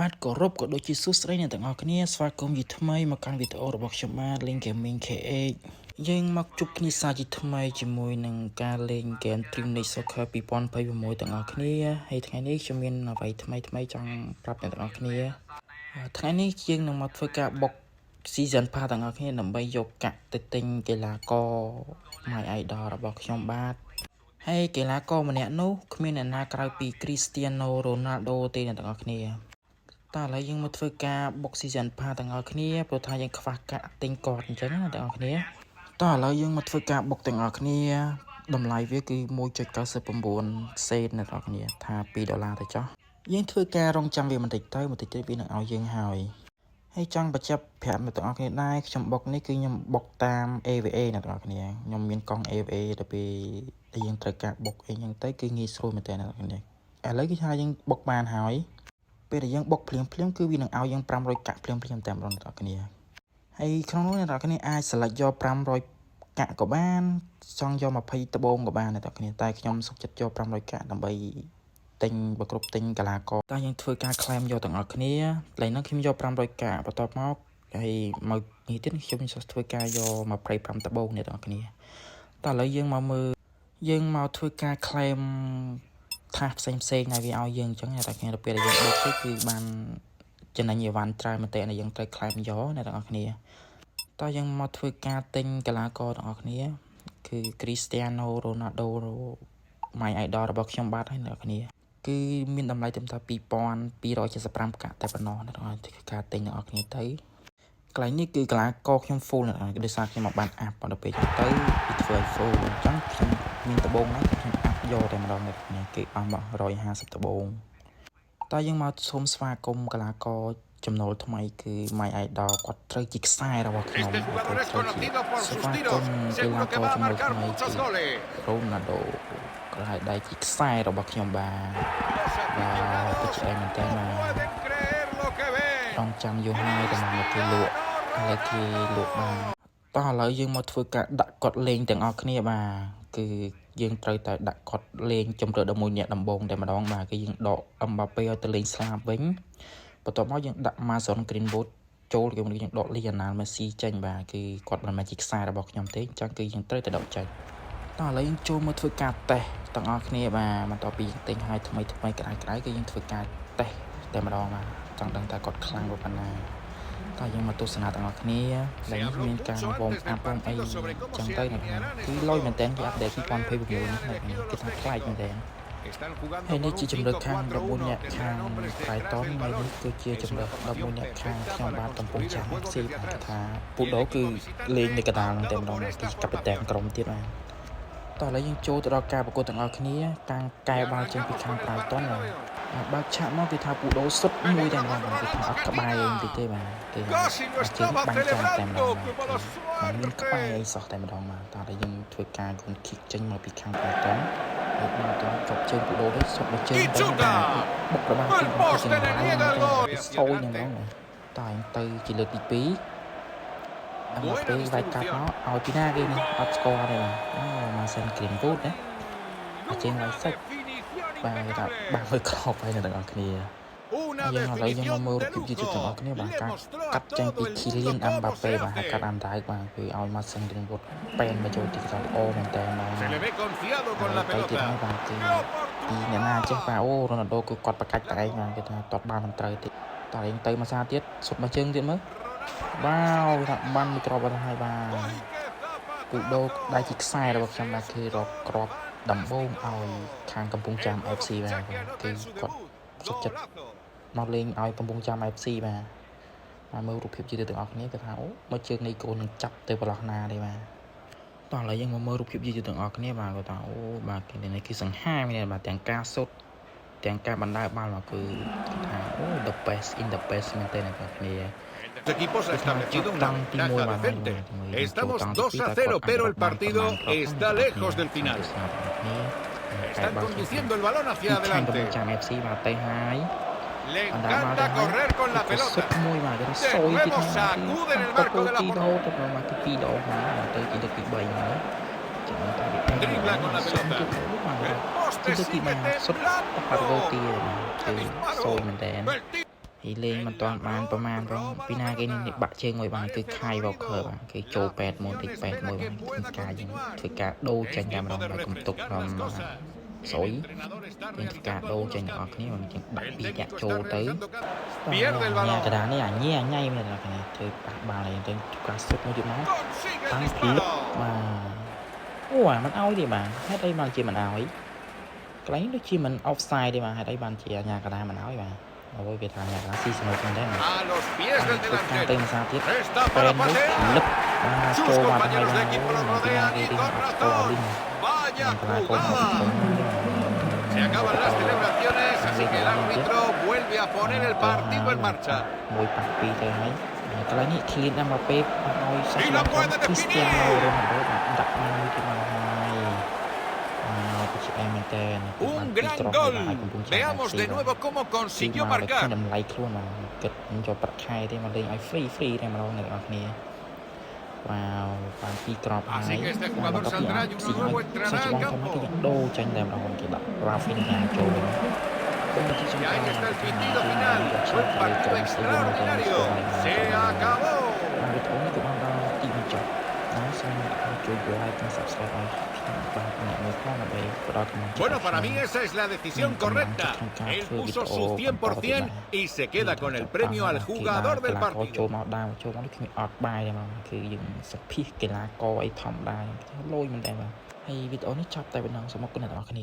បាទគោរពក៏ដូចជាសួស្តីអ្នកទាំងអស់គ្នាស្វាគមន៍ជាថ្មីមកកាន់វីដេអូរបស់ខ្ញុំបាទ Link Gaming KH យើងមកជួបគ្នាសាជាថ្មីជាមួយនឹងការលេង Game Dream League Soccer 2026ទាំងអស់គ្នាហើយថ្ងៃនេះខ្ញុំមានអ្វីថ្មីចង់ប្រាប់អ្នកទាំងអស់គ្នាថ្ងៃនេះយើងនឹងមកធ្វើការបុក Season Pass ទាំងអស់គ្នាដើម្បីយកកាក់ទៅទិញកីឡាករ My Idol របស់ខ្ញុំបាទហើយកីឡាករម្នាក់នោះគ្មានអ្នកណាក្រៅពី Cristiano Ronaldo ទេអ្នកទាំងអស់គ្នាតើឥឡូវយើងមកធ្វើការបុក Season Pass ទាំងអស់គ្នាព្រោះថាយើងខ្វះកាក់ទិញកតអញ្ចឹងណាទាំងអស់គ្នាតើឥឡូវយើងមកធ្វើការបុកទាំងអស់គ្នាតម្លៃវាគឺ 1.99 សេនអ្នកទាំងអស់គ្នាថា$2ទៅចុះយើងធ្វើការរងចាំវាបន្តិចទៅវានឹងឲ្យយើងហើយចង់បញ្ជាក់ប្រាប់អ្នកទាំងអស់គ្នាដែរខ្ញុំបុកនេះគឺខ្ញុំបុកតាម AVA អ្នកទាំងអស់គ្នាខ្ញុំមានកង់ AVA ទៅពេលយើងត្រូវការបុកអីចឹងទៅគឺងាយស្រួលមែនតើអ្នកទាំងអស់គ្នាឥឡូវគឺថាយើងបុកបានហើយពេលដែលយើងបុកភ្លាមគឺវានឹងឲ្យយើង500កាក់ភ្លាមតែម្ដងអ្នកទាំងគ្នាហើយក្នុងនោះអ្នកទាំងគ្នាអាច select យក500កាក់ក៏បានចង់យក20ដបូងក៏បានអ្នកទាំងគ្នាតែខ្ញុំសុខចិត្តយក500កាក់ដើម្បីទិញបើគ្រប់ទិញកីឡាករតែយើងធ្វើការ claim យកទាំងអស់គ្នាកន្លែងហ្នឹងខ្ញុំយក500កាក់បន្ទាប់មកហើយមកនេះទៀតខ្ញុំធ្វើការយក25ដបូងអ្នកទាំងគ្នាតែឥឡូវយើងមកមើលយើងមកធ្វើការ claimថាផ្សេងណាវាឲ្យយើងអញ្ចឹងតែគ្នាទៅពេលដែលយើងបុកទៅគឺបានចំណេញអីវ៉ាន់ច្រើនមែនតើយើងត្រូវ claim យកអ្នកទាំងអស់គ្នាតើយើងមកធ្វើការទិញកីឡាករទាំងអស់គ្នាគឺ Cristiano Ronaldo My Idol របស់ខ្ញុំបាទហើយអ្នកគ្នាគឺមានតម្លៃត្រឹមតែ2275កាក់តែប៉ុណ្ណោះអ្នកទាំងអស់ការទិញទាំងអស់គ្នាទៅកន្លែងនេះគឺកីឡាករខ្ញុំ full អ្នកដោយសារខ្ញុំមកបានអាប់ដល់ពេលទៅវាធ្វើឲ្យ full អញ្ចឹងខ្ញុំមានដបងហ្នឹងខ្ញុំអាប់យកតែម្ដងអ្នកគ្នាគេអស់មក150ដបងតើយើងមកសូមស្វាគមន៍កីឡាករចំណូលថ្មីគឺ My Idol គាត់ត្រូវជាខ្សែរបស់ខ្ញុំស្វាគមន៍កីឡាករចំណូលថ្មីគឺ Ronaldo គាត់ឲ្យដៃជាខ្សែរបស់ខ្ញុំបាទពិតជាមែនតើចង់ចាំយូរហើយតែមកគេលក់ហើយគេលក់បានតោះឥឡូវយើងមកធ្វើការដាក់កត់លេងទាំងអស់គ្នាបាទគឺយើងត្រូវតែដាក់កត់លេងជំរឿ11អ្នកដំបូងតែម្ដងបាទគឺយើងដកអឹមបាប៉េឲ្យទៅលេងស្លាប់វិញបន្ទាប់មកយើងដាក់ Mason Greenwood ចូលយើងដក Lionel Messi ចេញបាទគឺគាត់មិនមែនជាខ្សែរបស់ខ្ញុំទេអញ្ចឹងគឺយើងត្រូវតែដកចេញតោះឥឡូវយើងចូលមកធ្វើការតេស្តទាំងអស់គ្នាបាទបន្ទាប់ពីទិញឲ្យថ្មីក្តៅគឺយើងធ្វើការតេស្តតែម្ដងបាទចង់ដឹងថាគាត់ខ្លាំងប៉ុណ្ណាតើយើងមកទស្សនាទាំងអស់គ្នាដែលមានការវ៉មអាប់វ៉មអីចឹងទៅគឺលុយមែនតើគេអាប់ដេត2026នេះគេថាខ្លាចមែនតើហើយនេះជាជំរឿខាង14អ្នកខាង Brighton ហើយនេះគឺជាជំរឿ14អ្នកខាងខ្ញុំបាទកំពុងចាំស៊ីគេថាពូដូគឺលេងនៅកណ្ដាលតែម្ដងពីកាពីតែនក្រុមទៀតបាទតោះឥឡូវយើងចូលទៅដល់ការប្រកួតទាំងអស់គ្នាតាំងកែបាល់ចេញពីខាង Brighton បើកឆាកមកគេថាពូដូសុទ្ធមួយតែម្ដងគេថាអត់ក្បែរអីទេបាទគេជើងបាញ់ចាំតែម្ដងមិនមានក្បែរអីសោះតែម្ដងបាទតោះឥឡូវយើងធ្វើការយន្ត kick ចេញមកពីខាង Brighton ហើយបានតចប់ជើងពូដូនេះសុទ្ធមកជើងទៅបុករបស់ទីរបស់សង្ហាសោយនឹងហ្មងតើទៅជាលើកទី2ដល់ពេលវាយកាត់មកឲ្យពីណាគេនេះអត់ស្គាល់ទេបាទមកសិន Greenwood ណាអាចេញវាយសាច់បាទថាបាក់មើលក្រោបហើយអ្នកទាំងអស់គ្នាយើងឥឡូវយើងមកមើលរូបភាពទាំងអស់គ្នាបាទការកាត់ចេញពី Kylian Mbappé បាទហើយកាត់ Android បាទគឺឲ្យមកសិន Greenwood ពេនមកចូលទីក្រុងអូមែនតើបាទទៅទៀតហើយបាទគឺពីអ្នកណាចេះបាទអូ Ronaldo គឺគាត់ប្រកាច់តែឯងបាទគេថាតត់បានមិនត្រូវទេតើយើងទៅមកសារទៀតសុទ្ធមកជើងទៀតមើលបាទថាបានមីក្របទៅហើយបាទគឺដូរដៃជាខ្សែរបស់ខ្ញុំបាទគឺរកក្របដំបងឲ្យខាងកំពង់ចាម FC បាទគឺគាត់សុខចិត្តមកលេងឲ្យកំពង់ចាម FC បាទមើលរូបភាពជាទាំងអស់គ្នាគេថាអូមកជើងនៃកូននឹងចាប់ទៅប្រឡោះណាទេបាទតោះឥឡូវយើងមកមើលរូបភាពជាទាំងអស់គ្នាបាទគាត់ថាអូបាទគេនេះគឺសង្ហាមែនបាទទាំងការសុទ្ធទាំងការបណ្ដើរបាល់មកគឺថាអូ the best in the best មែនទេអ្នកគ្នា Los equipos ha establecido una ventaja decente. Estamos 2-0, pero el partido está lejos del final. Están conduciendo el balón hacia adelante. Le encanta correr con la pelota. De nuevo sacuden el marco de la portería. Dribla con la pelota. El poste sigue temblando. El tiro. thì lên mà toàn bànประมาณ pina cái này bạ chơi ngồi bàn cứ khai vào khờ bàn cái châu pet môn địch pet ngồi bàn thì cả những thứ cả đô tranh đam đồng lại cùng tục làm sỏi những cả đô tranh ở cái này mình đặt bị nhạc châu tới nhà cái đá này à nhẹ nhây mình là cái này thì bà này tên cả sức nó chịu nó tăng phí mà ủa mình ao đi mà hết đây bàn chỉ mình ao ấy cái lấy nó chi mình offside đi mà hết đây bàn chỉ nhà cái đá mình ao đi mà ôi về thằng nhà nó xì xì một con đấy mà càng tên sao tiếp quen với lấp trô vào hai ba mình cái nhà đi đi to linh mình lại có một Se acaban las celebraciones, así que el árbitro vuelve a poner el partido en marcha. mùi bạc pi thế ấy cái lấy nhị Kylian Mbappé nói sao Cristiano Ronaldo đặt như thế nào hay chị em mình tên Un gran gol. Veamos de nuevo cómo consiguió marcar. đầm lấy luôn mà kịch cho bật khai thế mà lên ai free đây mà đâu này ở kia vào bàn pi crop Así que este jugador saldrá y uno nuevo entrará al campo. đô tranh đầm đâu kia đặt Rafinha trôi Y ahí está el pitido final. Fue un partido extraordinario. Se acabó. Bueno, para mí esa es la decisión correcta. Él puso su 100% y se queda con el premio al jugador del partido. hay video នេះចប់តែប៉ុណ្ណឹងសូមអរគុណអ្នកទាំងអស់គ្នា